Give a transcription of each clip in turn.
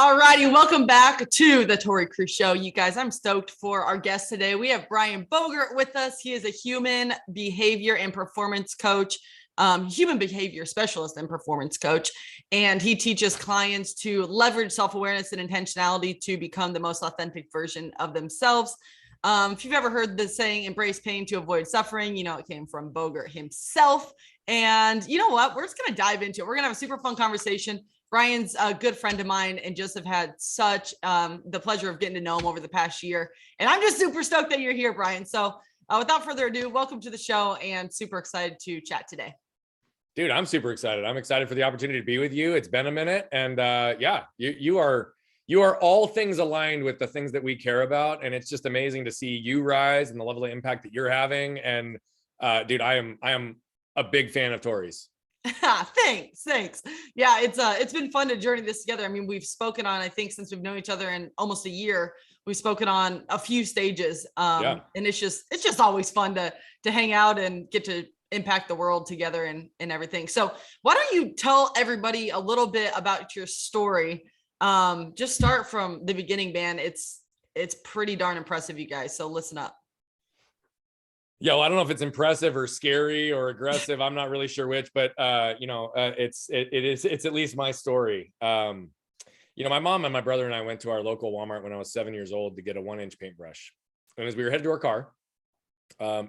All righty, welcome back to the Tori Cruz Show. You guys, I'm stoked for our guest today. We have Brian Bogert with us. He is a human behavior and performance coach, human behavior specialist and performance coach. And he teaches clients to leverage self-awareness and intentionality to become the most authentic version of themselves. If you've ever heard the saying, embrace pain to avoid suffering, you know, it came from Bogart himself. And you know what? We're just going to dive into it. We're going to have a super fun conversation. Brian's a good friend of mine and just have had such the pleasure of getting to know him over the past year. And I'm just super stoked that you're here, Brian. So without further ado, welcome to the show and super excited to chat today. Dude, I'm super excited. I'm excited for the opportunity to be with you. It's been a minute. And yeah, you are all things aligned with the things that we care about. And it's just amazing to see you rise and the level of impact that you're having. And dude, I am a big fan of Tori's. Thanks. Yeah, it's been fun to journey this together. I mean, we've spoken on, I think since we've known each other in almost a year, we've spoken on a few stages. And it's just always fun to hang out and get to impact the world together and everything. So why don't you tell everybody a little bit about your story? Just start from the beginning, man. It's pretty darn impressive, you guys. So listen up. Yeah, well, I don't know if it's impressive or scary or aggressive. I'm not really sure which, but it's at least my story. My mom and my brother and I went to our local Walmart when I was 7 years old to get a 1-inch paintbrush. And as we were headed to our car,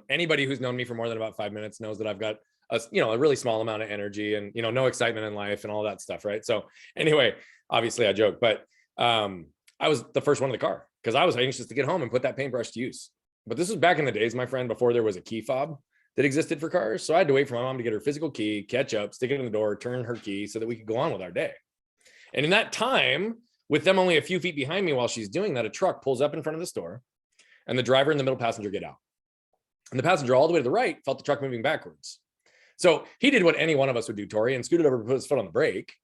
anybody who's known me for more than about 5 minutes knows that I've got a really small amount of energy and no excitement in life and all that stuff, right? So anyway, obviously I joke, but I was the first one in the car because I was anxious to get home and put that paintbrush to use. But this was back in the days, my friend, before there was a key fob that existed for cars. So I had to wait for my mom to get her physical key, catch up, stick it in the door, turn her key so that we could go on with our day. And in that time, with them only a few feet behind me while she's doing that, a truck pulls up in front of the store and the driver and the middle passenger get out. And the passenger all the way to the right felt the truck moving backwards. So he did what any one of us would do, Tori, and scooted over to put his foot on the brake.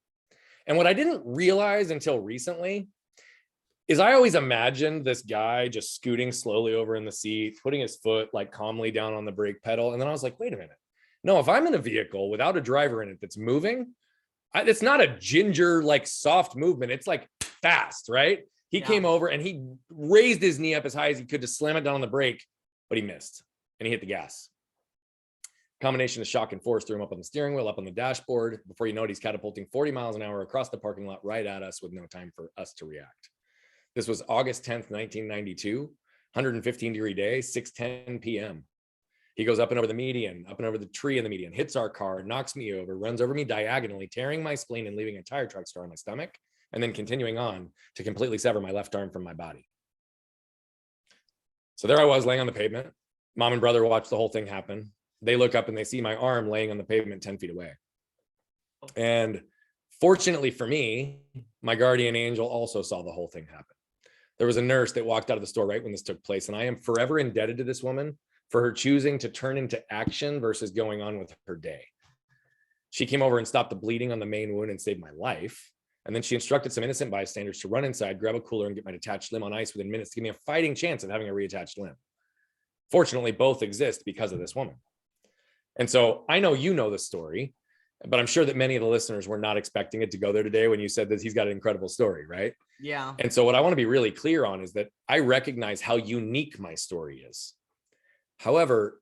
And what I didn't realize until recently is I always imagined this guy just scooting slowly over in the seat, putting his foot like calmly down on the brake pedal. And then I was like, wait a minute. No, if I'm in a vehicle without a driver in it that's moving, it's not a ginger, like soft movement. It's like fast, right? He came over and he raised his knee up as high as he could to slam it down on the brake, but he missed and he hit the gas. Combination of shock and force threw him up on the steering wheel, up on the dashboard. Before you know it, he's catapulting 40 miles an hour across the parking lot right at us with no time for us to react. This was August 10th, 1992, 115-degree day, 6:10 p.m. He goes up and over the median, up and over the tree in the median, hits our car, knocks me over, runs over me diagonally, tearing my spleen and leaving a tire track scar on my stomach, and then continuing on to completely sever my left arm from my body. So there I was laying on the pavement. Mom and brother watch the whole thing happen. They look up and they see my arm laying on the pavement 10 feet away. And fortunately for me, my guardian angel also saw the whole thing happen. There was a nurse that walked out of the store right when this took place. And I am forever indebted to this woman for her choosing to turn into action versus going on with her day. She came over and stopped the bleeding on the main wound and saved my life. And then she instructed some innocent bystanders to run inside, grab a cooler, and get my detached limb on ice within minutes to give me a fighting chance of having a reattached limb. Fortunately, both exist because of this woman. And so I know you know the story, but I'm sure that many of the listeners were not expecting it to go there today when you said that he's got an incredible story, right? Yeah. And so what I want to be really clear on is that I recognize how unique my story is. However,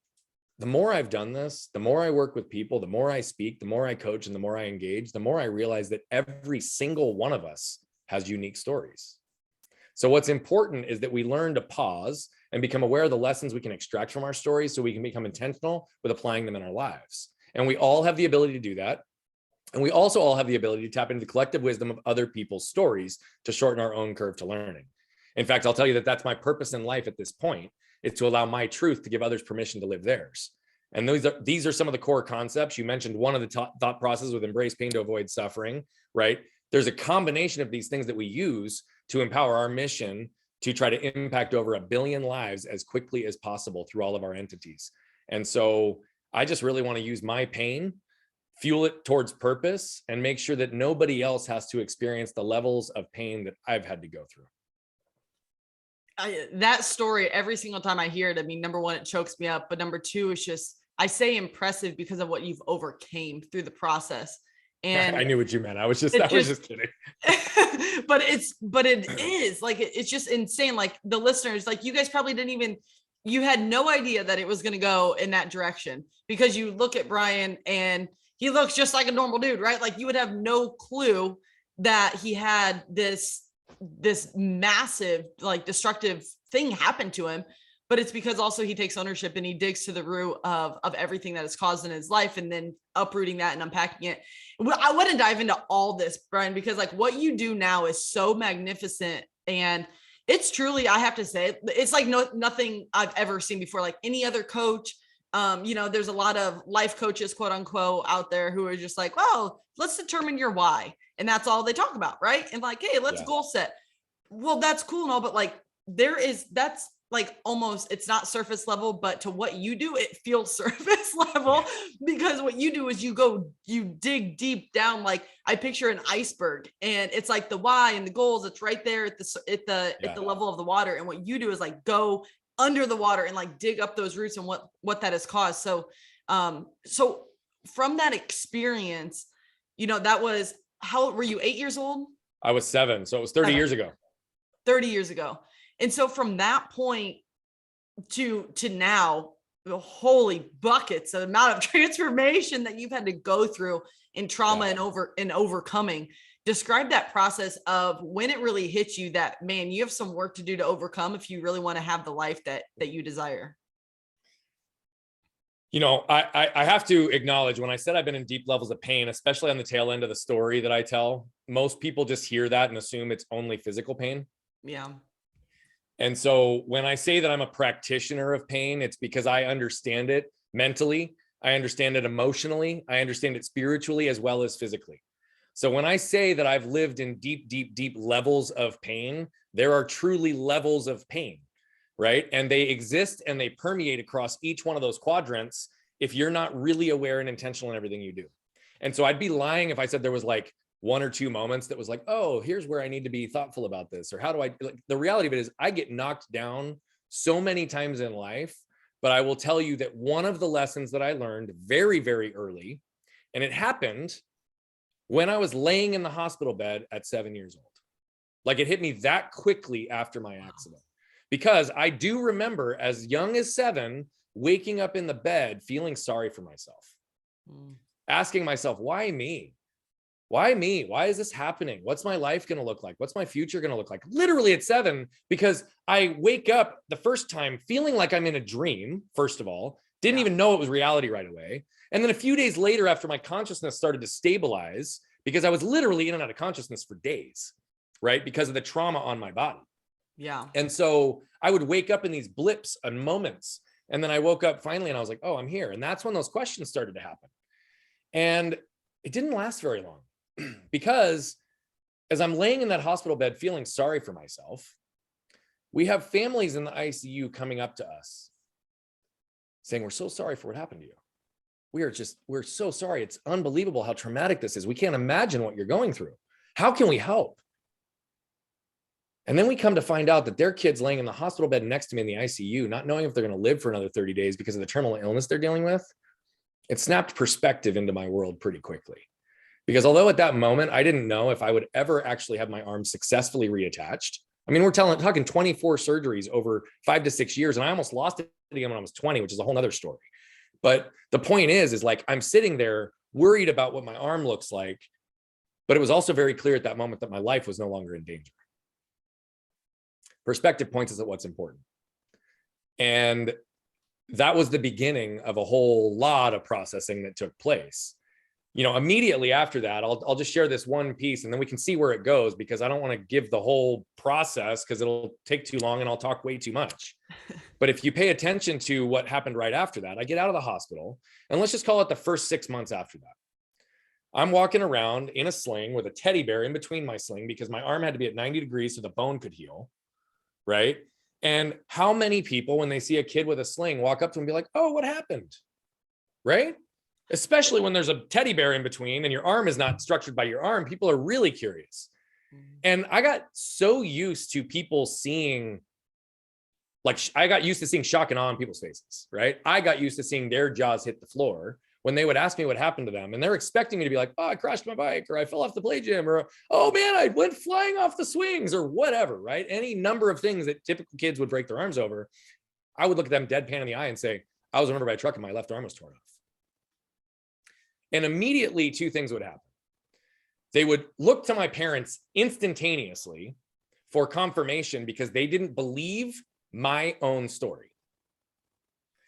the more I've done this, the more I work with people, the more I speak, the more I coach, and the more I engage, the more I realize that every single one of us has unique stories. So what's important is that we learn to pause and become aware of the lessons we can extract from our stories so we can become intentional with applying them in our lives. And we all have the ability to do that. And we also all have the ability to tap into the collective wisdom of other people's stories to shorten our own curve to learning. In fact, I'll tell you that that's my purpose in life at this point, is to allow my truth to give others permission to live theirs. And these are some of the core concepts. You mentioned one of the thought processes with embrace pain to avoid suffering, right? There's a combination of these things that we use to empower our mission to try to impact over 1 billion lives as quickly as possible through all of our entities. And so I just really want to use my pain, fuel it towards purpose, and make sure that nobody else has to experience the levels of pain that I've had to go through. That story, every single time I hear it, I mean, number one, it chokes me up. But number two, it's just, I say impressive because of what you've overcame through the process. And I knew what you meant. I was just kidding. but it is like, it's just insane. Like the listeners, like you guys probably you had no idea that it was going to go in that direction, because you look at Brian and he looks just like a normal dude, right? Like you would have no clue that he had this massive, like destructive thing happen to him. But it's because also he takes ownership and he digs to the root of everything that is caused in his life, and then uprooting that and unpacking it. I want to dive into all this, Brian, because like what you do now is so magnificent, and it's truly, I have to say, it's like nothing I've ever seen before. Like any other coach, there's a lot of life coaches, quote unquote, out there who are just like, well, let's determine your why. And that's all they talk about. Right. And like, hey, let's goal set. Well, that's cool and all, but like that's like almost, it's not surface level, but to what you do, it feels surface level, because what you do is you dig deep down. Like I picture an iceberg, and it's like the why and the goals, it's right there at the level of the water. And what you do is like go under the water and like dig up those roots and what that has caused. So from that experience, that was, how were you, 8 years old? I was 7. So it was 30 years ago. 30 years ago. And so from that point to now, the holy buckets, the amount of transformation that you've had to go through in trauma and overcoming. Describe that process of when it really hits you that, man, you have some work to do to overcome if you really want to have the life that you desire. I have to acknowledge, when I said I've been in deep levels of pain, especially on the tail end of the story that I tell, most people just hear that and assume it's only physical pain. Yeah. And so when I say that I'm a practitioner of pain, it's because I understand it mentally, I understand it emotionally, I understand it spiritually as well as physically. So when I say that I've lived in deep, deep, deep levels of pain, there are truly levels of pain, right? And they exist and they permeate across each one of those quadrants if you're not really aware and intentional in everything you do. And so I'd be lying if I said there was like 1 or 2 moments that was like, oh, here's where I need to be thoughtful about this, or how do I, like, the reality of it is I get knocked down so many times in life. But I will tell you that one of the lessons that I learned very, very early, and it happened when I was laying in the hospital bed at 7 years old. Like it hit me that quickly after my accident, because I do remember as young as 7, waking up in the bed, feeling sorry for myself, asking myself, why me? Why me? Why is this happening? What's my life going to look like? What's my future going to look like? Literally at 7, because I wake up the first time feeling like I'm in a dream, first of all, didn't even know it was reality right away. And then a few days later, after my consciousness started to stabilize, because I was literally in and out of consciousness for days, right? Because of the trauma on my body. Yeah. And so I would wake up in these blips and moments. And then I woke up finally and I was like, oh, I'm here. And that's when those questions started to happen. And it didn't last very long. Because as I'm laying in that hospital bed feeling sorry for myself, we have families in the ICU coming up to us saying, we're so sorry for what happened to you. We're so sorry. It's unbelievable how traumatic this is. We can't imagine what you're going through. How can we help? And then we come to find out that their kid's laying in the hospital bed next to me in the ICU, not knowing if they're going to live for another 30 days because of the terminal illness they're dealing with. It snapped perspective into my world pretty quickly. Because although at that moment, I didn't know if I would ever actually have my arm successfully reattached. I mean, we're talking 24 surgeries over 5 to 6 years. And I almost lost it again when I was 20, which is a whole nother story. But the point is like, I'm sitting there worried about what my arm looks like. But it was also very clear at that moment that my life was no longer in danger. Perspective points us at what's important. And that was the beginning of a whole lot of processing that took place. Immediately after that, I'll just share this one piece and then we can see where it goes, because I don't want to give the whole process because it'll take too long and I'll talk way too much. But if you pay attention to what happened right after that, I get out of the hospital, and let's just call it the first 6 months after that. I'm walking around in a sling with a teddy bear in between my sling because my arm had to be at 90 degrees so the bone could heal, right? And how many people, when they see a kid with a sling, walk up to him and be like, oh, what happened, right? Especially when there's a teddy bear in between and your arm is not structured by your arm, people are really curious. And I got so used to people seeing, I got used to seeing shock and awe on people's faces, right? I got used to seeing their jaws hit the floor when they would ask me what happened to them, and they're expecting me to be like, oh, I crashed my bike, or I fell off the play gym, or, oh man, I went flying off the swings, or whatever, right? Any number of things that typical kids would break their arms over. I would look at them deadpan in the eye and say, I was run over by a truck and my left arm was torn off. And immediately 2 things would happen. They would look to my parents instantaneously for confirmation because they didn't believe my own story.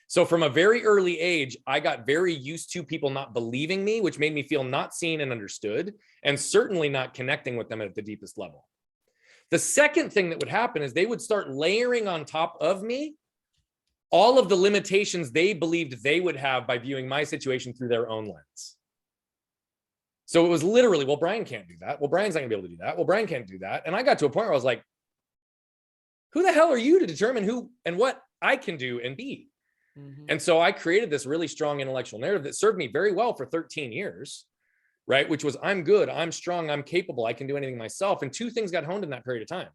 So from a very early age, I got very used to people not believing me, which made me feel not seen and understood, and certainly not connecting with them at the deepest level. The second thing that would happen is they would start layering on top of me all of the limitations they believed they would have by viewing my situation through their own lens. So it was literally, well, Brian can't do that. Well, Brian's not gonna be able to do that. Well, Brian can't do that. And I got to a point where I was like, who the hell are you to determine who and what I can do and be? Mm-hmm. And so I created this really strong intellectual narrative that served me very well for 13 years, right? Which was, I'm good, I'm strong, I'm capable, I can do anything myself. And 2 things got honed in that period of time.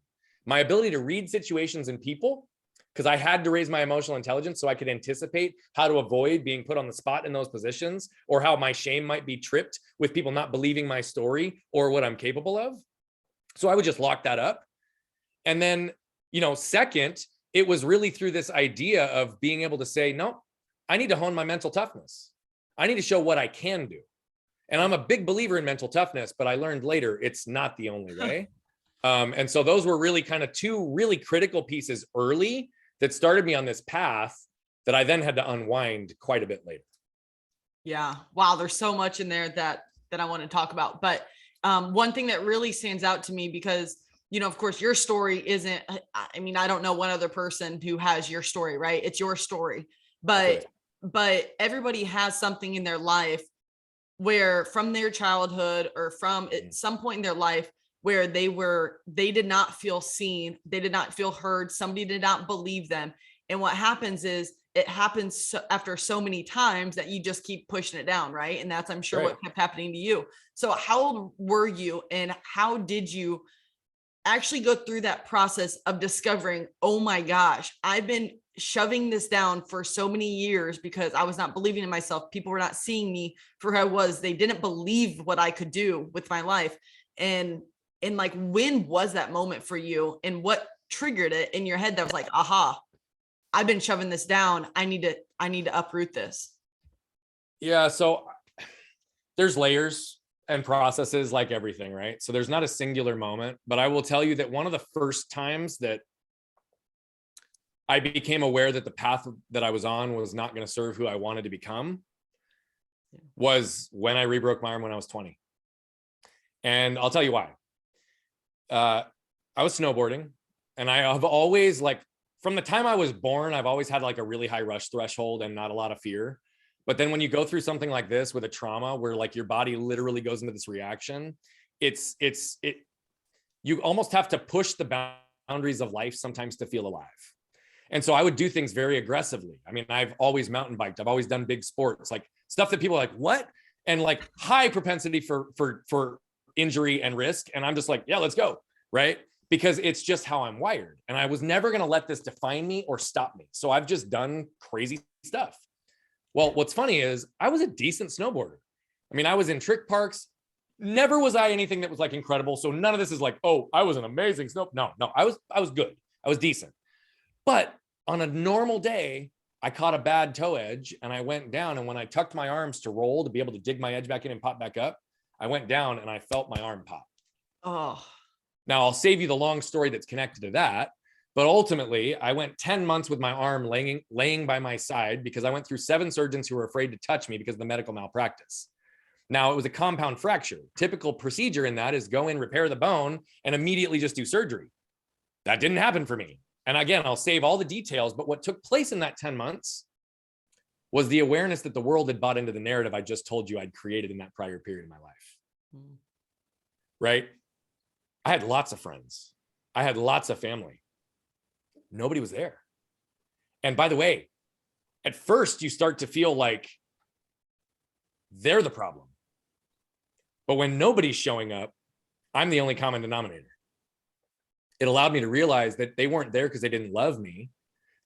My ability to read situations and people, because I had to raise my emotional intelligence so I could anticipate how to avoid being put on the spot in those positions, or how my shame might be tripped with people not believing my story or what I'm capable of. So I would just lock that up. And then, second, it was really through this idea of being able to say, no, I need to hone my mental toughness. I need to show what I can do. And I'm a big believer in mental toughness, but I learned later it's not the only way. And so those were really kind of 2 really critical pieces early that started me on this path that I then had to unwind quite a bit later. Yeah. Wow. There's so much in there that I want to talk about. But one thing that really stands out to me, because, of course, your story isn't, I don't know one other person who has your story, right? It's your story, but everybody has something in their life where from their childhood or from at some point in their life where they did not feel seen, they did not feel heard, somebody did not believe them. And what happens is it happens after so many times that you just keep pushing it down, right? And that's, I'm sure, what kept happening to you. So how old were you, and how did you actually go through that process of discovering, oh my gosh, I've been shoving this down for so many years because I was not believing in myself. People were not seeing me for who I was. They didn't believe what I could do with my life. And like, when was that moment for you, and what triggered it in your head that was like, aha, I've been shoving this down. I need to uproot this. Yeah. So there's layers and processes like everything, right? So there's not a singular moment, but I will tell you that one of the first times that I became aware that the path that I was on was not going to serve who I wanted to become was when I rebroke my arm when I was 20. And I'll tell you why. I was snowboarding, and I have always, like, from the time I was born, I've always had like a really high rush threshold and not a lot of fear. But then when you go through something like this with a trauma where like your body literally goes into this reaction, you almost have to push the boundaries of life sometimes to feel alive. And so I would do things very aggressively. I've always mountain biked. I've always done big sports, like stuff that people are like, what? And like high propensity for injury and risk. And I'm just like, yeah, let's go. Right. Because it's just how I'm wired. And I was never going to let this define me or stop me. So I've just done crazy stuff. Well, what's funny is I was a decent snowboarder. I was in trick parks. Never was I anything that was like incredible. So none of this is like, oh, I was an amazing No, I was good. I was decent. But on a normal day, I caught a bad toe edge and I went down. And when I tucked my arms to roll to be able to dig my edge back in and pop back up, I went down and I felt my arm pop. Oh. Now I'll save you the long story that's connected to that. But ultimately, I went 10 months with my arm laying by my side because I went through 7 surgeons who were afraid to touch me because of the medical malpractice. Now, it was a compound fracture. Typical procedure in that is go in, repair the bone, and immediately just do surgery. That didn't happen for me. And again, I'll save all the details, but what took place in that 10 months was the awareness that the world had bought into the narrative I just told you I'd created in that prior period of my life. Right? I had lots of friends. I had lots of family. Nobody was there. And by the way, at first you start to feel like they're the problem. But when nobody's showing up, I'm the only common denominator. It allowed me to realize that they weren't there because they didn't love me.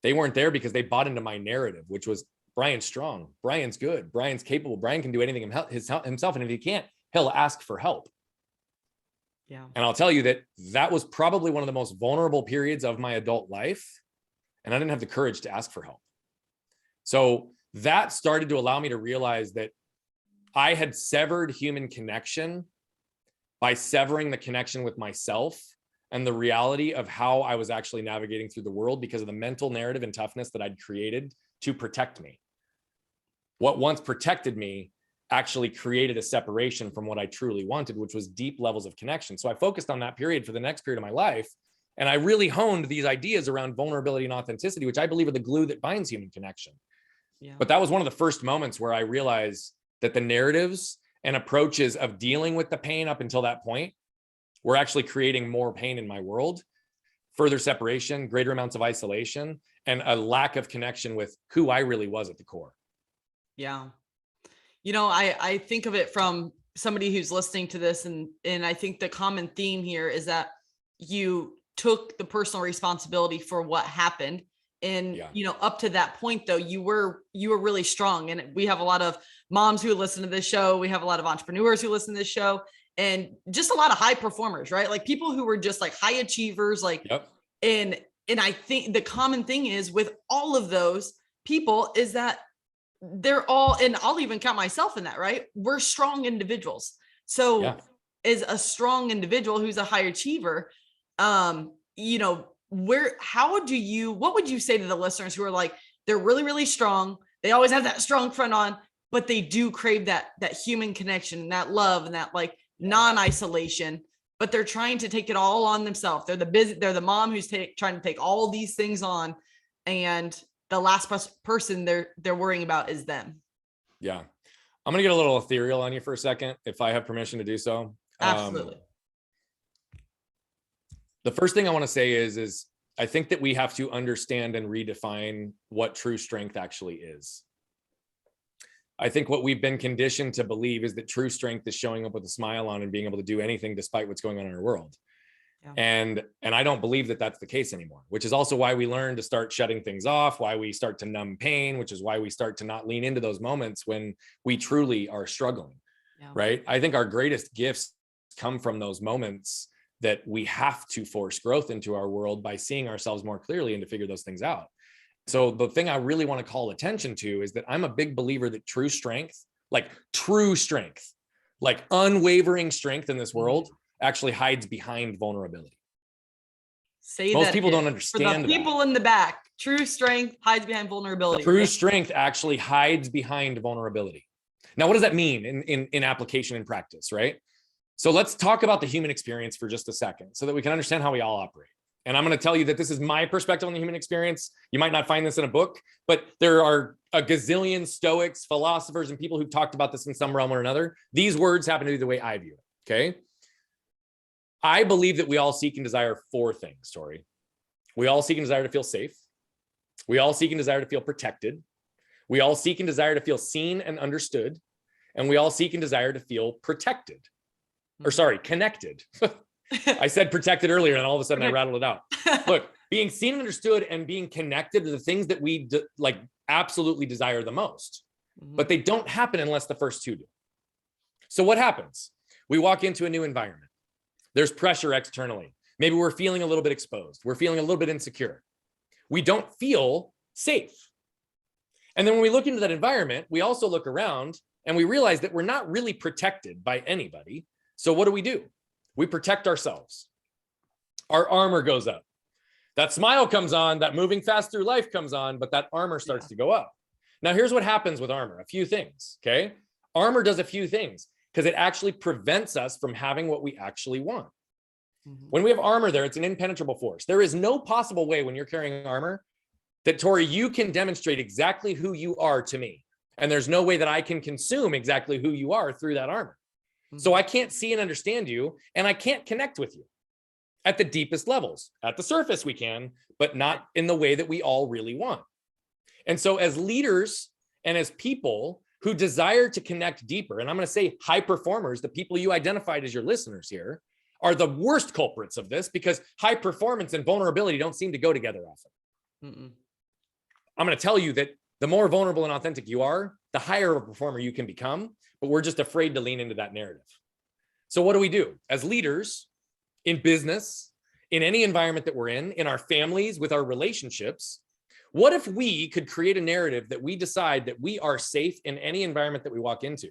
They weren't there because they bought into my narrative, which was Brian's strong. Brian's good. Brian's capable. Brian can do anything himself. And if he can't, he'll ask for help. Yeah. And I'll tell you that was probably one of the most vulnerable periods of my adult life. And I didn't have the courage to ask for help. So that started to allow me to realize that I had severed human connection by severing the connection with myself and the reality of how I was actually navigating through the world because of the mental narrative and toughness that I'd created to protect me. What once protected me actually created a separation from what I truly wanted, which was deep levels of connection. So I focused on that period for the next period of my life. And I really honed these ideas around vulnerability and authenticity, which I believe are the glue that binds human connection. Yeah. But that was one of the first moments where I realized that the narratives and approaches of dealing with the pain up until that point were actually creating more pain in my world, further separation, greater amounts of isolation, and a lack of connection with who I really was at the core. Yeah. I think of it from somebody who's listening to this, and I think the common theme here is that you took the personal responsibility for what happened. And, up to that point, though, you were really strong. And we have a lot of moms who listen to this show. We have a lot of entrepreneurs who listen to this show, and just a lot of high performers, right? Like people who were just like high achievers, like, yep. and I think the common thing is with all of those people is that they're all, and I'll even count myself in that, right? We're strong individuals. So as a strong individual who's a high achiever, what would you say to the listeners who are like, they're really, really strong. They always have that strong front on, but they do crave that human connection and that love and that like non-isolation, but they're trying to take it all on themselves. They're the mom who's trying to take all these things on, and the last person they're worrying about is them. Yeah. I'm going to get a little ethereal on you for a second, if I have permission to do so. Absolutely. The first thing I want to say is I think that we have to understand and redefine what true strength actually is. I think what we've been conditioned to believe is that true strength is showing up with a smile on and being able to do anything despite what's going on in our world. Yeah. And I don't believe that that's the case anymore, which is also why we learn to start shutting things off, why we start to numb pain, which is why we start to not lean into those moments when we truly are struggling, right? I think our greatest gifts come from those moments that we have to force growth into our world by seeing ourselves more clearly and to figure those things out. So the thing I really want to call attention to is that I'm a big believer that true strength, like unwavering strength in this world actually hides behind vulnerability. Most people don't understand that. People in the back, true strength hides behind vulnerability. True strength actually hides behind vulnerability. Now, what does that mean in application and practice, right? So let's talk about the human experience for just a second so that we can understand how we all operate. And I'm going to tell you that this is my perspective on the human experience. You might not find this in a book, but there are a gazillion Stoics, philosophers, and people who've talked about this in some realm or another. These words happen to be the way I view it, okay? I believe that we all seek and desire four things, Tori. We all seek and desire to feel safe. We all seek and desire to feel protected. We all seek and desire to feel seen and understood. And we all seek and desire to feel connected. I said protected earlier, and all of a sudden I rattled it out. Look, being seen and understood and being connected are the things that we absolutely desire the most, but they don't happen unless the first two do. So what happens? We walk into a new environment. There's pressure externally. Maybe we're feeling a little bit exposed. We're feeling a little bit insecure. We don't feel safe. And then when we look into that environment, we also look around and we realize that we're not really protected by anybody. So what do? We protect ourselves. Our armor goes up. That smile comes on, that moving fast through life comes on, but that armor starts to go up. Now, here's what happens with armor. A few things, okay? Armor does a few things because it actually prevents us from having what we actually want. When we have armor there, it's an impenetrable force. There is no possible way when you're carrying armor that, Tori, you can demonstrate exactly who you are to me. And there's no way that I can consume exactly who you are through that armor. So I can't see and understand you, and I can't connect with you at the deepest levels. At the surface we can, but not in the way that we all really want. And so as leaders and as people who desire to connect deeper, and I'm going to say high performers, the people you identified as your listeners here, are the worst culprits of this because high performance and vulnerability don't seem to go together often. I'm going to tell you that the more vulnerable and authentic you are, the higher of a performer you can become, but we're just afraid to lean into that narrative. So what do we do as leaders in business, in any environment that we're in our families, with our relationships? What if we could create a narrative that we decide that we are safe in any environment that we walk into?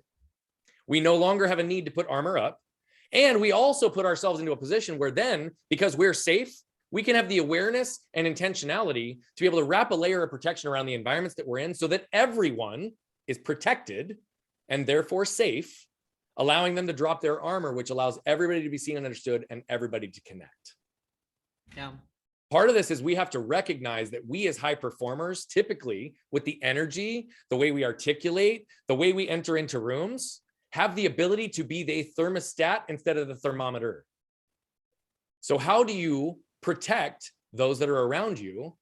We no longer have a need to put armor up. And we also put ourselves into a position where then, because we're safe, we can have the awareness and intentionality to be able to wrap a layer of protection around the environments that we're in so that everyone is protected and therefore safe, allowing them to drop their armor, which allows everybody to be seen and understood and everybody to connect. Yeah. Part of this is we have to recognize that we as high performers, typically with the energy, the way we articulate, the way we enter into rooms, have the ability to be the thermostat instead of the thermometer. So how do you protect those that are around you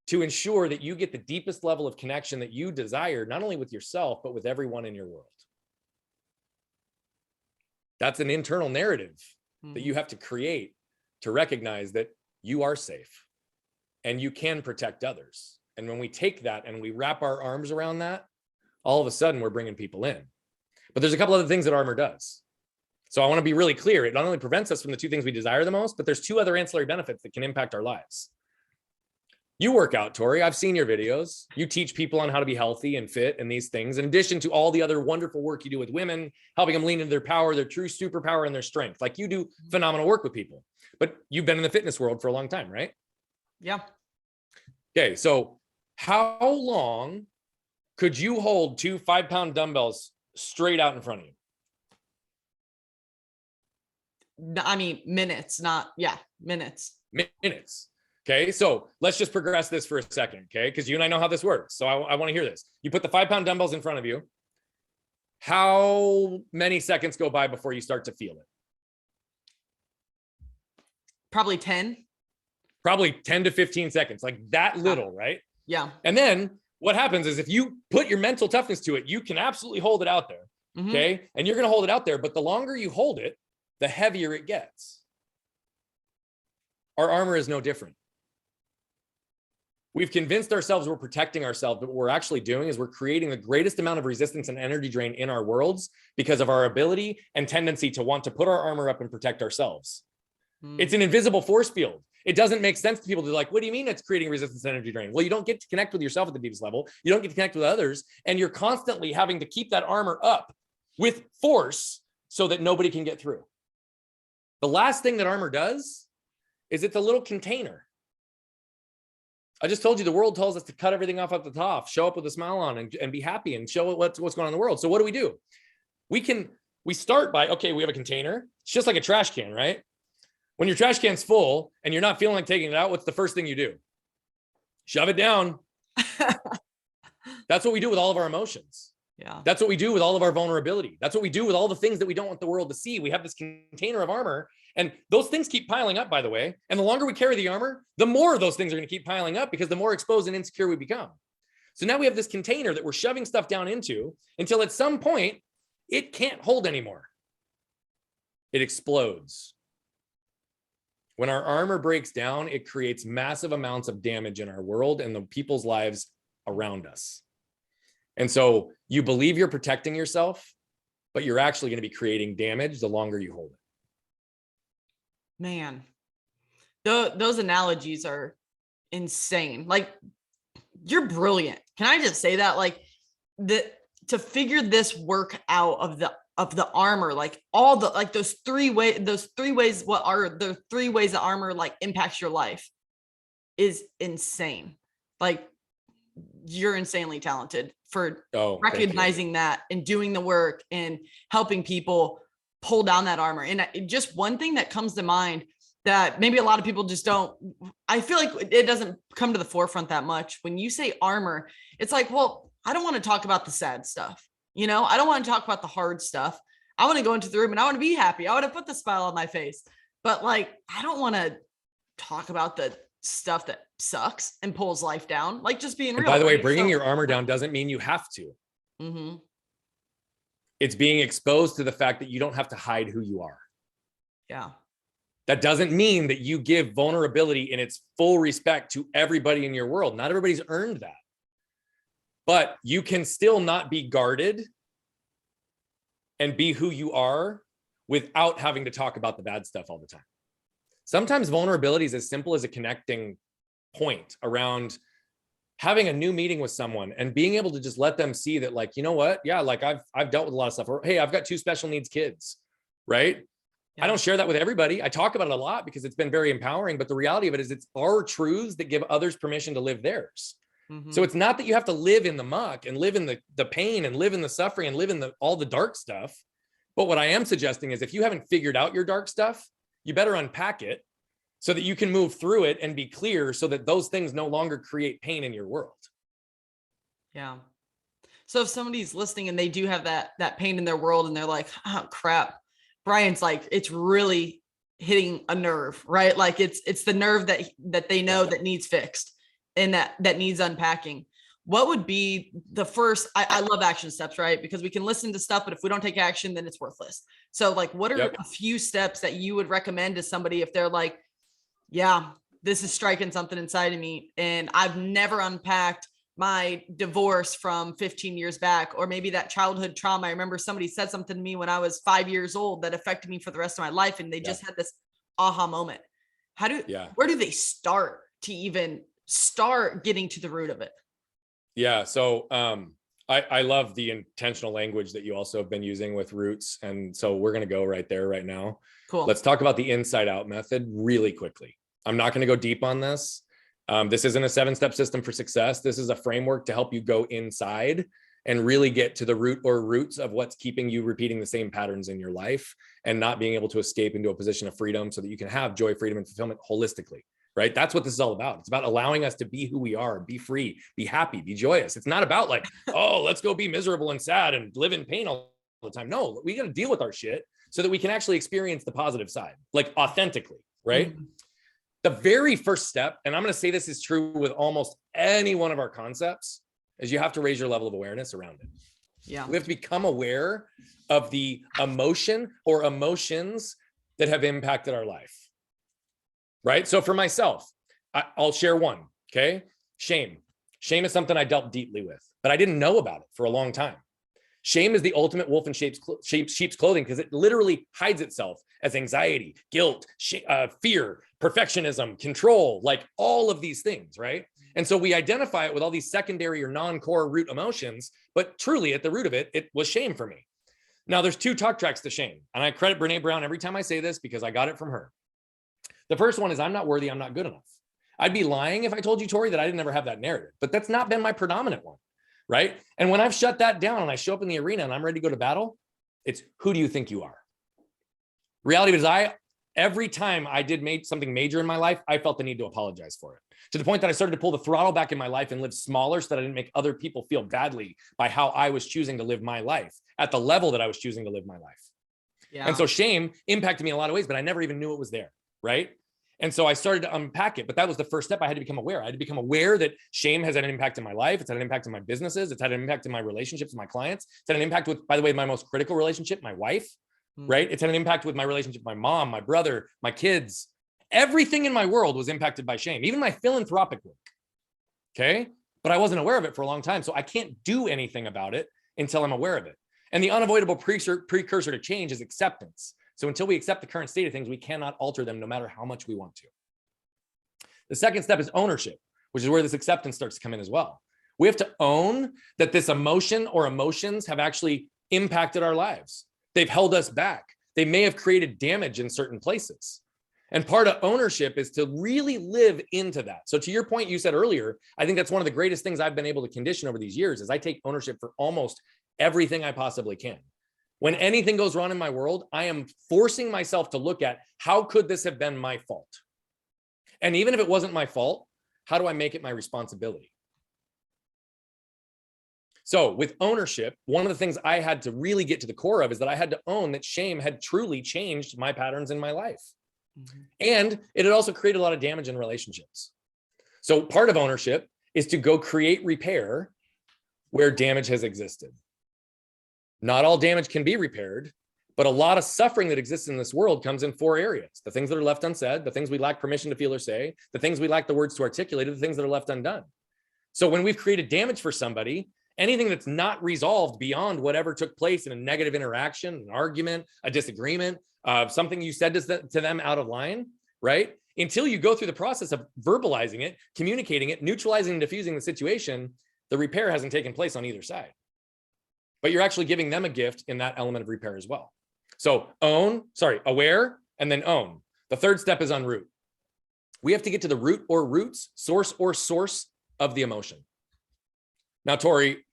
to ensure that you get the deepest level of connection that you desire, not only with yourself, but with everyone in your world? That's an internal narrative that you have to create to recognize that you are safe and you can protect others. And when we take that and we wrap our arms around that, all of a sudden we're bringing people in. But there's a couple other things that armor does. So I want to be really clear. It not only prevents us from the two things we desire the most, but there's two other ancillary benefits that can impact our lives. You work out, Tori. I've seen your videos. You teach people on how to be healthy and fit and these things, in addition to all the other wonderful work you do with women, helping them lean into their power, their true superpower, and their strength. Like, you do phenomenal work with people, but you've been in the fitness world for a long time, right? Yeah. Okay. So how long could you hold 2 5-pound dumbbells straight out in front of you? I mean, minutes, minutes. Minutes. Okay. So let's just progress this for a second. Okay. Because you and I know how this works. So I want to hear this. You put the 5-pound dumbbells in front of you. How many seconds go by before you start to feel it? Probably 10. Probably 10 to 15 seconds, like that little, right? Yeah. And then what happens is if you put your mental toughness to it, you can absolutely hold it out there. Okay. And you're going to hold it out there, but the longer you hold it, the heavier it gets. Our armor is no different. We've convinced ourselves we're protecting ourselves, but what we're actually doing is we're creating the greatest amount of resistance and energy drain in our worlds because of our ability and tendency to want to put our armor up and protect ourselves. It's an invisible force field. It doesn't make sense to people to be like, what do you mean it's creating resistance and energy drain? Well, you don't get to connect with yourself at the deepest level. You don't get to connect with others. And you're constantly having to keep that armor up with force so that nobody can get through. The last thing that armor does is it's a little container. I just told you the world tells us to cut everything off at the top, show up with a smile on and be happy and show what's going on in the world. So what do? We start by, okay, we have a container. It's just like a trash can, right? When your trash can's full and you're not feeling like taking it out, what's the first thing you do? Shove it down. That's what we do with all of our emotions. Yeah. That's what we do with all of our vulnerability. That's what we do with all the things that we don't want the world to see. We have this container of armor, and those things keep piling up, by the way. And the longer we carry the armor, the more of those things are going to keep piling up because the more exposed and insecure we become. So now we have this container that we're shoving stuff down into until at some point it can't hold anymore. It explodes. When our armor breaks down, it creates massive amounts of damage in our world and the people's lives around us. And so you believe you're protecting yourself, but you're actually going to be creating damage the longer you hold it. Man, those analogies are insane. Like, you're brilliant. Can I just say that? Like, to figure this work out of the armor, like all the, like those three ways, what are the 3 ways that armor like impacts your life is insane. Like, you're insanely talented for recognizing that and doing the work and helping people pull down that armor. And just one thing that comes to mind that maybe a lot of people just don't, I feel like it doesn't come to the forefront that much. When you say armor, it's like, well, I don't want to talk about the sad stuff. You know, I don't want to talk about the hard stuff. I want to go into the room and I want to be happy. I want to put the smile on my face, but like, I don't want to talk about the stuff that sucks and pulls life down. Like, just being real. By the way, bringing your armor down doesn't mean you have to. Mm-hmm. It's being exposed to the fact that you don't have to hide who you are. Yeah. That doesn't mean that you give vulnerability in its full respect to everybody in your world. Not everybody's earned that. but you can still not be guarded and be who you are without having to talk about the bad stuff all the time. Sometimes vulnerability is as simple as a connecting point around having a new meeting with someone and being able to just let them see that, like, you know what? Yeah, like I've dealt with a lot of stuff. Or, hey, I've got 2 special needs kids, right? Yeah. I don't share that with everybody. I talk about it a lot because it's been very empowering, but the reality of it is it's our truths that give others permission to live theirs. Mm-hmm. So it's not that you have to live in the muck and live in the pain and live in the suffering and live in all the dark stuff. But what I am suggesting is if you haven't figured out your dark stuff, you better unpack it so that you can move through it and be clear so that those things no longer create pain in your world. Yeah. So if somebody's listening and they do have that pain in their world and they're like, oh crap, Brian's like, it's really hitting a nerve, right? Like it's the nerve that they know that needs fixed and that needs unpacking. What would be the first, I love action steps, right? Because we can listen to stuff, but if we don't take action, then it's worthless. So like, what are a few steps that you would recommend to somebody if they're like, yeah, this is striking something inside of me and I've never unpacked my divorce from 15 years back, or maybe that childhood trauma. I remember somebody said something to me when I was 5 years old that affected me for the rest of my life. And they just had this aha moment. Where do they start to even start getting to the root of it? Yeah. So, I love the intentional language that you also have been using with roots. And so we're going to go right there right now. Cool. Let's talk about the inside out method really quickly. I'm not going to go deep on this. This isn't a 7-step system for success. This is a framework to help you go inside and really get to the root or roots of what's keeping you repeating the same patterns in your life and not being able to escape into a position of freedom so that you can have joy, freedom, and fulfillment holistically. Right? That's what this is all about. It's about allowing us to be who we are, be free, be happy, be joyous. It's not about like, oh, let's go be miserable and sad and live in pain all the time. No, we got to deal with our shit so that we can actually experience the positive side, like authentically, right? Mm-hmm. The very first step, and I'm going to say this is true with almost any one of our concepts, is you have to raise your level of awareness around it. Yeah. We have to become aware of the emotion or emotions that have impacted our life. Right? So for myself, I'll share one, okay? Shame. Shame is something I dealt deeply with, but I didn't know about it for a long time. Shame is the ultimate wolf in sheep's clothing because it literally hides itself as anxiety, guilt, fear, perfectionism, control, like all of these things, right? And so we identify it with all these secondary or non-core root emotions, but truly at the root of it, it was shame for me. Now there's 2 talk tracks to shame, and I credit Brene Brown every time I say this because I got it from her. The first one is I'm not worthy, I'm not good enough. I'd be lying if I told you, Tori, that I didn't ever have that narrative, but that's not been my predominant one, right? And when I've shut that down and I show up in the arena and I'm ready to go to battle, it's who do you think you are? Reality is every time I did something major in my life, I felt the need to apologize for it. To the point that I started to pull the throttle back in my life and live smaller so that I didn't make other people feel badly by how I was choosing to live my life at the level that I was choosing to live my life. Yeah. And so shame impacted me in a lot of ways, but I never even knew it was there. Right. And so I started to unpack it, but that was the first step. I had to become aware. I had to become aware that shame has had an impact in my life. It's had an impact in my businesses. It's had an impact in my relationships with my clients. It's had an impact with, by the way, my most critical relationship, my wife, right? It's had an impact with my relationship with my mom, my brother, my kids. Everything in my world was impacted by shame, even my philanthropic work. Okay. But I wasn't aware of it for a long time. So I can't do anything about it until I'm aware of it. And the unavoidable precursor to change is acceptance. So until we accept the current state of things, we cannot alter them no matter how much we want to. The second step is ownership, which is where this acceptance starts to come in as well. We have to own that this emotion or emotions have actually impacted our lives. They've held us back. They may have created damage in certain places. And part of ownership is to really live into that. So to your point you said earlier, I think that's one of the greatest things I've been able to condition over these years is I take ownership for almost everything I possibly can. When anything goes wrong in my world, I am forcing myself to look at how could this have been my fault? And even if it wasn't my fault, how do I make it my responsibility? So with ownership, one of the things I had to really get to the core of is that I had to own that shame had truly changed my patterns in my life. Mm-hmm. And it had also created a lot of damage in relationships. So part of ownership is to go create repair where damage has existed. Not all damage can be repaired, but a lot of suffering that exists in this world comes in 4 areas. The things that are left unsaid, the things we lack permission to feel or say, the things we lack the words to articulate, the things that are left undone. So when we've created damage for somebody, Anything that's not resolved beyond whatever took place in a negative interaction, an argument, a disagreement, something you said to them out of line, right? Until you go through the process of verbalizing it, communicating it, neutralizing and diffusing the situation, the repair hasn't taken place on either side. But you're actually giving them a gift in that element of repair as well. So aware, and then own. The third step is unroot. We have to get to the root or roots, source of the emotion. Now, Tori,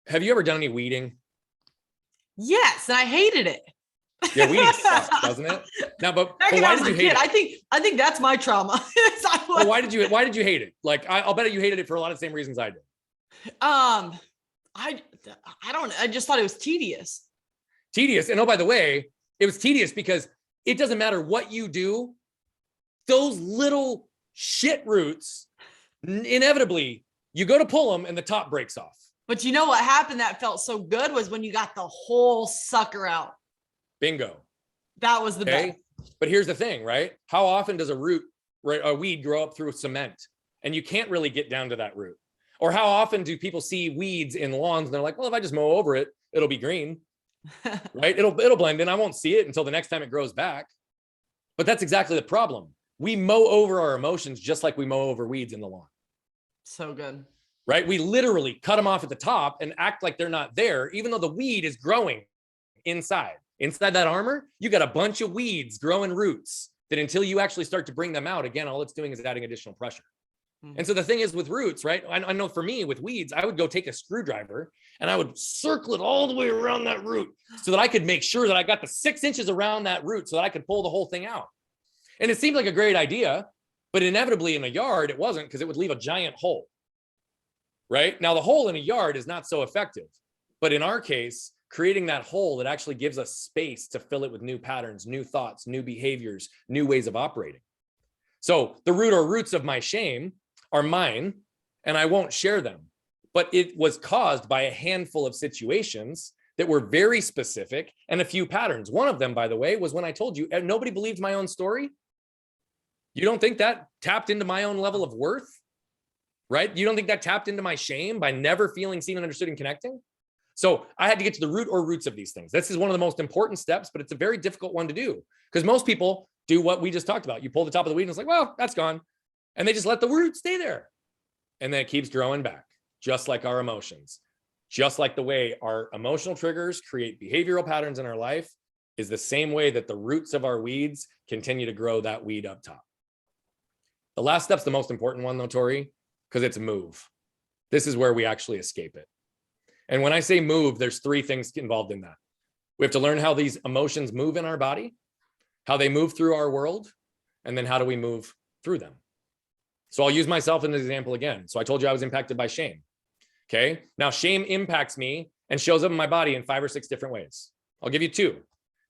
have you ever done any weeding? Yes, and I hated it. Yeah, weeding sucks, doesn't it? Now, but why did you hate it? I think that's my trauma. Well, why did you hate it? Like, I'll bet you hated it for a lot of the same reasons I did. I don't. I just thought it was tedious. And oh, by the way, it was tedious because it doesn't matter what you do. Those little shit roots, inevitably, you go to pull them and the top breaks off. But you know what happened that felt so good was when you got the whole sucker out. Bingo. That was the best. But here's the thing, right? How often does a weed grow up through cement? And you can't really get down to that root. Or how often do people see weeds in lawns and they're like, well, if I just mow over it, it'll be green, right? It'll blend in. I won't see it until the next time it grows back. But that's exactly the problem. We mow over our emotions just like we mow over weeds in the lawn. So good. Right? We literally cut them off at the top and act like they're not there, even though the weed is growing inside. Inside that armor, you got a bunch of weeds growing roots that until you actually start to bring them out, again, all it's doing is adding additional pressure. And so the thing is with roots, right? I know for me with weeds, I would go take a screwdriver and I would circle it all the way around that root so that I could make sure that I got the 6 inches around that root so that I could pull the whole thing out. And it seemed like a great idea, but inevitably in a yard, it wasn't, because it would leave a giant hole, right? Now the hole in a yard is not so effective, but in our case, creating that hole that actually gives us space to fill it with new patterns, new thoughts, new behaviors, new ways of operating. So the root or roots of my shame are mine, and I won't share them. But it was caused by a handful of situations that were very specific and a few patterns. One of them, by the way, was when I told you, and nobody believed my own story. You don't think that tapped into my own level of worth, right? You don't think that tapped into my shame by never feeling seen, understood, and connecting? So I had to get to the root or roots of these things. This is one of the most important steps, but it's a very difficult one to do because most people do what we just talked about. You pull the top of the weed and it's like, well, that's gone. And they just let the root stay there. And then it keeps growing back, just like our emotions. Just like the way our emotional triggers create behavioral patterns in our life is the same way that the roots of our weeds continue to grow that weed up top. The last step's the most important one though, Tori, because it's move. This is where we actually escape it. And when I say move, there's 3 things involved in that. We have to learn how these emotions move in our body, how they move through our world, and then how do we move through them. So I'll use myself as an example again. So I told you I was impacted by shame. Okay. Now shame impacts me and shows up in my body in 5 or 6 different ways. I'll give you 2.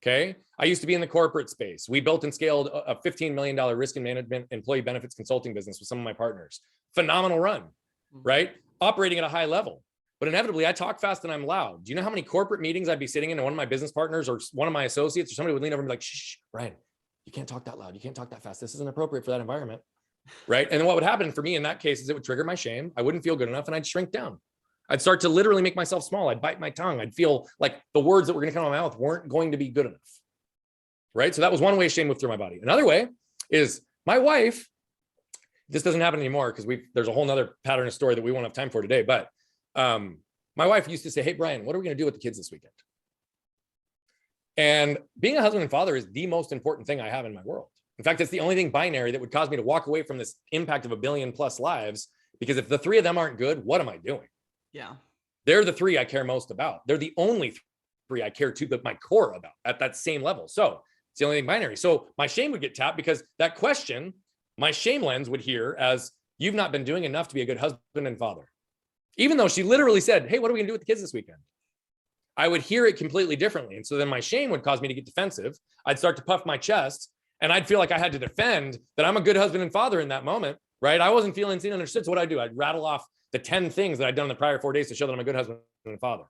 Okay. I used to be in the corporate space. We built and scaled a $15 million risk and management employee benefits consulting business with some of my partners. Phenomenal run, right? Operating at a high level. But inevitably I talk fast and I'm loud. Do you know how many corporate meetings I'd be sitting in and one of my business partners or one of my associates or somebody would lean over and be like, shh, Brian, you can't talk that loud. You can't talk that fast. This isn't appropriate for that environment. Right. And then what would happen for me in that case is it would trigger my shame. I wouldn't feel good enough and I'd shrink down. I'd start to literally make myself small. I'd bite my tongue. I'd feel like the words that were going to come out of my mouth weren't going to be good enough. Right. So that was one way shame moved through my body. Another way is my wife. This doesn't happen anymore because there's a whole nother pattern of story that we won't have time for today. But my wife used to say, hey, Brian, what are we going to do with the kids this weekend? And being a husband and father is the most important thing I have in my world. In fact, it's the only thing binary that would cause me to walk away from this impact of 1 billion+ lives, because if the 3 of them aren't good, what am I doing? Yeah. They're the 3 I care most about. They're the only 3 I care to my core about at that same level. So it's the only thing binary. So my shame would get tapped because that question, my shame lens would hear as, you've not been doing enough to be a good husband and father. Even though she literally said, hey, what are we gonna do with the kids this weekend? I would hear it completely differently. And so then my shame would cause me to get defensive. I'd start to puff my chest and I'd feel like I had to defend that I'm a good husband and father in that moment, right? I wasn't feeling seen and understood. So what I'd do, I'd rattle off the 10 things that I'd done in the prior 4 days to show that I'm a good husband and father.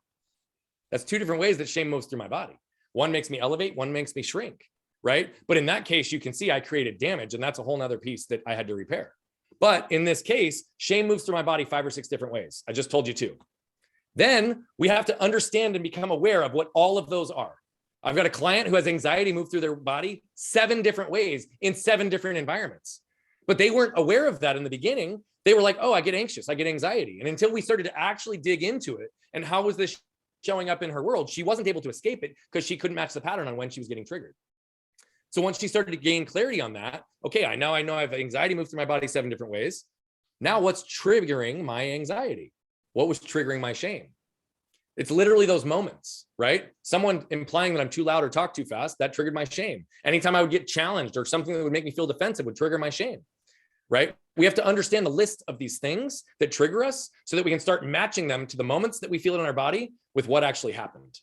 That's 2 different ways that shame moves through my body. One makes me elevate, one makes me shrink, right? But in that case, you can see I created damage, and that's a whole nother piece that I had to repair. But in this case, shame moves through my body 5 or 6 different ways. I just told you 2. Then we have to understand and become aware of what all of those are. I've got a client who has anxiety move through their body 7 different ways in 7 different environments, but they weren't aware of that in the beginning. They were like, oh, I get anxious, I get anxiety. And until we started to actually dig into it and how was this showing up in her world, she wasn't able to escape it because she couldn't match the pattern on when she was getting triggered. So once she started to gain clarity on that, okay, I know I have anxiety move through my body 7 different ways. Now what's triggering my anxiety? What was triggering my shame? It's literally those moments, right? Someone implying that I'm too loud or talk too fast, that triggered my shame. Anytime I would get challenged or something that would make me feel defensive would trigger my shame, right? We have to understand the list of these things that trigger us so that we can start matching them to the moments that we feel it in our body with what actually happened.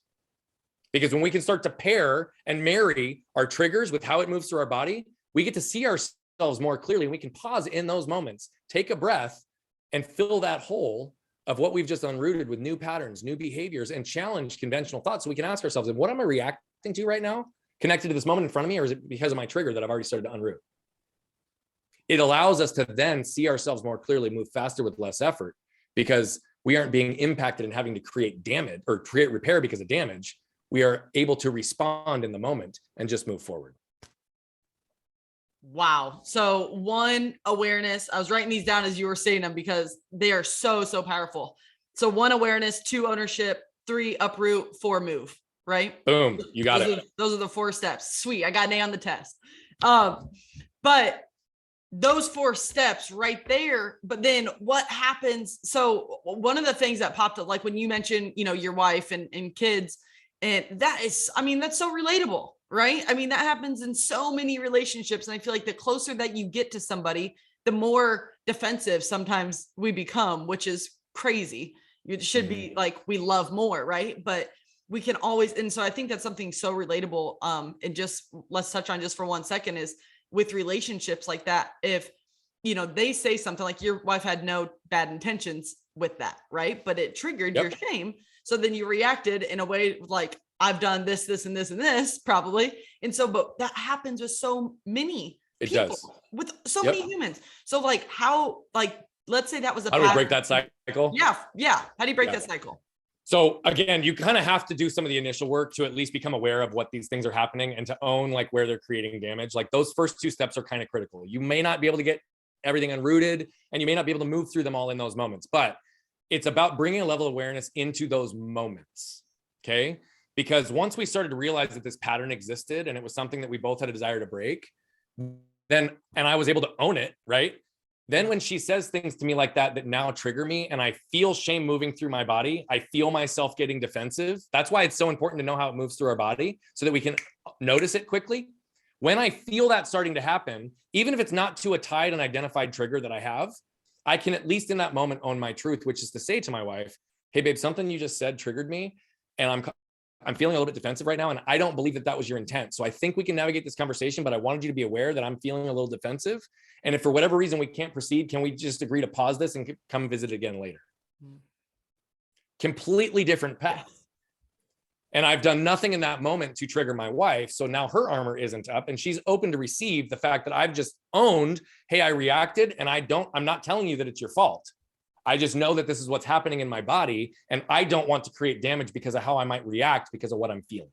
Because when we can start to pair and marry our triggers with how it moves through our body, we get to see ourselves more clearly. We can pause in those moments, take a breath, and fill that hole of what we've just unrooted with new patterns, new behaviors, and challenge conventional thoughts. So we can ask ourselves, what am I reacting to right now connected to this moment in front of me, or is it because of my trigger that I've already started to unroot? It allows us to then see ourselves more clearly, move faster with less effort, because we aren't being impacted and having to create damage or create repair because of damage. We are able to respond in the moment and just move forward. Wow. So 1, awareness. I was writing these down as you were saying them because they are so, so powerful. So 1, awareness, 2, ownership, 3, uproot, 4, move, right? Boom. You got it. Those are the 4 steps. Sweet. I got an A on the test. But those 4 steps right there, but then what happens? So one of the things that popped up, like when you mentioned, your wife and kids, and that is, that's so relatable, right? That happens in so many relationships. And I feel like the closer that you get to somebody, the more defensive sometimes we become, which is crazy. It should be like, we love more, right? But we can always, and so I think that's something so relatable. And just, let's touch on just for 1 second is with relationships like that. If, they say something like your wife had no bad intentions with that, right? But it triggered your shame. So then you reacted in a way like, I've done this, this, and this, and this probably. And so, but that happens with so many people, with so many humans. So like let's say that was how do we break that cycle? Yeah. How do you break that cycle? So again, you kind of have to do some of the initial work to at least become aware of what these things are happening and to own like where they're creating damage. Like those first 2 steps are kind of critical. You may not be able to get everything unrooted and you may not be able to move through them all in those moments, but it's about bringing a level of awareness into those moments. Okay. Because once we started to realize that this pattern existed and it was something that we both had a desire to break, and I was able to own it, right? Then when she says things to me like that now trigger me and I feel shame moving through my body, I feel myself getting defensive. That's why it's so important to know how it moves through our body so that we can notice it quickly. When I feel that starting to happen, even if it's not to a tied and identified trigger that I have, I can at least in that moment own my truth, which is to say to my wife, hey babe, something you just said triggered me and I'm feeling a little bit defensive right now. And I don't believe that was your intent. So I think we can navigate this conversation, but I wanted you to be aware that I'm feeling a little defensive. And if for whatever reason we can't proceed, can we just agree to pause this and come visit again later? Completely different path. And I've done nothing in that moment to trigger my wife. So now her armor isn't up and she's open to receive the fact that I've just owned, hey, I reacted and I'm not telling you that it's your fault. I just know that this is what's happening in my body and I don't want to create damage because of how I might react because of what I'm feeling.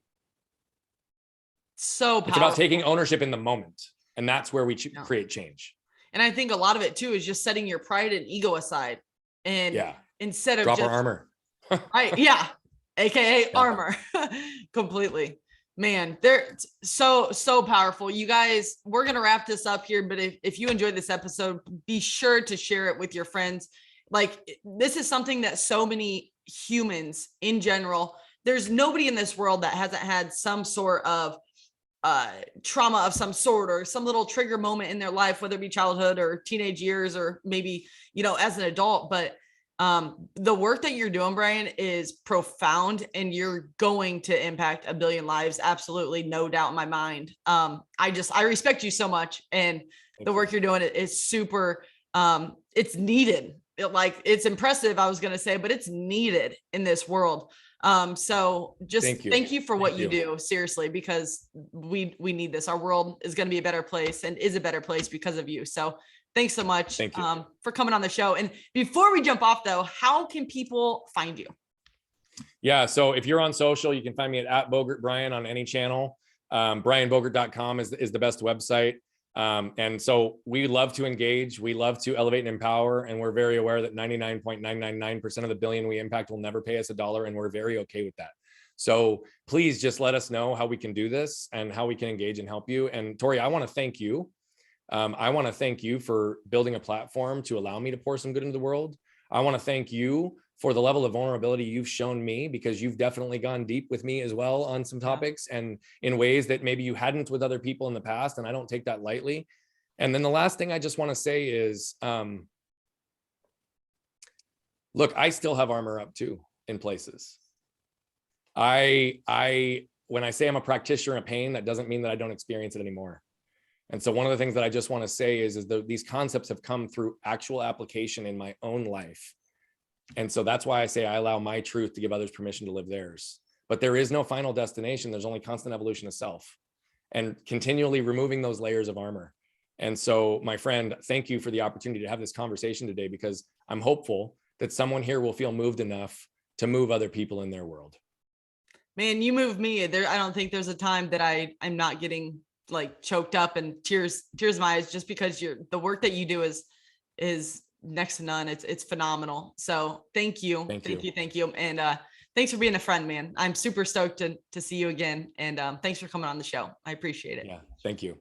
So powerful. It's about taking ownership in the moment. And that's where we create change. And I think a lot of it too is just setting your pride and ego aside. And instead of drop our armor. Right. Yeah. AKA armor. Completely. Man, they're so powerful. You guys, we're going to wrap this up here. But if you enjoyed this episode, be sure to share it with your friends. Like this is something that so many humans in general, there's nobody in this world that hasn't had some sort of trauma of some sort or some little trigger moment in their life, whether it be childhood or teenage years or maybe, as an adult. But the work that you're doing, Brian, is profound and you're going to impact a billion lives. Absolutely. No doubt in my mind. I respect you so much. And the work you're doing is super, it's needed. It's impressive, I was going to say, but it's needed in this world. So just thank you for what you do, seriously, because we need this. Our world is going to be a better place and is a better place because of you. So thanks so much for coming on the show. And before we jump off though, how can people find you? Yeah. So if you're on social, you can find me at Bogart Brian on any channel. BrianBogert.com is the best website. And so we love to engage. We love to elevate and empower. And we're very aware that 99.999% of the billion we impact will never pay us a dollar. And we're very okay with that. So please just let us know how we can do this and how we can engage and help you. And Tori, I want to thank you. I want to thank you for building a platform to allow me to pour some good into the world. I want to thank you for the level of vulnerability you've shown me, because you've definitely gone deep with me as well on some topics and in ways that maybe you hadn't with other people in the past. And I don't take that lightly. And then the last thing I just want to say is, look, I still have armor up too in places. When I say I'm a practitioner of pain, that doesn't mean that I don't experience it anymore. And so one of the things that I just want to say is that these concepts have come through actual application in my own life. And so that's why I say I allow my truth to give others permission to live theirs. But there is no final destination. There's only constant evolution of self and continually removing those layers of armor. And so, my friend, thank you for the opportunity to have this conversation today, because I'm hopeful that someone here will feel moved enough to move other people in their world. Man, you move me. There, I don't think there's a time that I'm not getting like choked up and tears in my eyes, just because the work that you do is next to none. It's phenomenal. So thank you. Thank you. And thanks for being a friend, man. I'm super stoked to see you again. And thanks for coming on the show. I appreciate it. Yeah, thank you.